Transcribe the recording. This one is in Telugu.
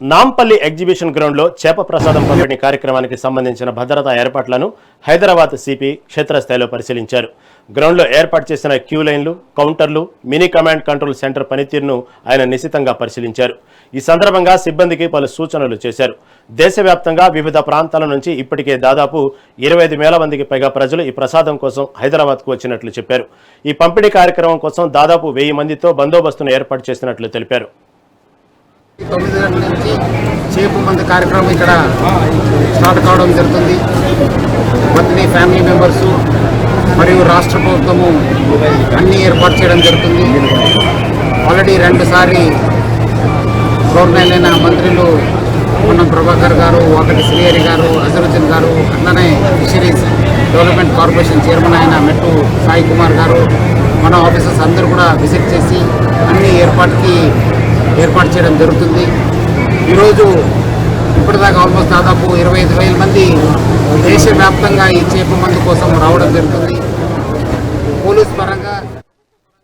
నాంపల్లి ఎగ్జిబిషన్ గ్రౌండ్లో చేప ప్రసాదం పంపిణీ కార్యక్రమానికి సంబంధించిన భద్రతా ఏర్పాట్లను హైదరాబాద్ సిపి క్షేత్రస్థాయిలో పరిశీలించారు. గ్రౌండ్లో ఏర్పాటు చేసిన క్యూ లైన్లు, కౌంటర్లు, మినీ కమాండ్ కంట్రోల్ సెంటర్ పనితీరును ఆయన నిశితంగా పరిశీలించారు. ఈ సందర్భంగా సిబ్బందికి పలు సూచనలు చేశారు. దేశవ్యాప్తంగా వివిధ ప్రాంతాల నుంచి ఇప్పటికే దాదాపు 25,000 మందికి పైగా ప్రజలు ఈ ప్రసాదం కోసం హైదరాబాద్కు వచ్చినట్లు చెప్పారు. ఈ పంపిణీ కార్యక్రమం కోసం దాదాపు 1000 మందితో బందోబస్తును ఏర్పాటు చేసినట్లు తెలిపారు. 9 గంటల నుంచి చేపు మంది కార్యక్రమం ఇక్కడ స్టార్ట్ కావడం జరుగుతుంది. బర్త్డే ఫ్యామిలీ మెంబర్సు మరియు రాష్ట్ర ప్రభుత్వము అన్నీ ఏర్పాటు చేయడం జరుగుతుంది. ఆల్రెడీ 2 సార్లు గవర్నమెంట్ మంత్రులు పొన్నం ప్రభాకర్ గారు, వాకటి శ్రీహరి గారు, అజరుద్దీన్ గారు, అట్లనే ఫిషరీస్ డెవలప్మెంట్ కార్పొరేషన్ చైర్మన్ అయిన మెట్టు సాయి కుమార్ గారు, మన ఆఫీసర్స్ అందరూ కూడా విజిట్ చేసి అన్ని ఏర్పాటు చేయడం జరుగుతుంది. ఈరోజు ఇప్పటిదాకా ఆల్మోస్ట్ దాదాపు 25,000 మంది దేశవ్యాప్తంగా ఈ చేప మందు కోసం రావడం జరుగుతుంది.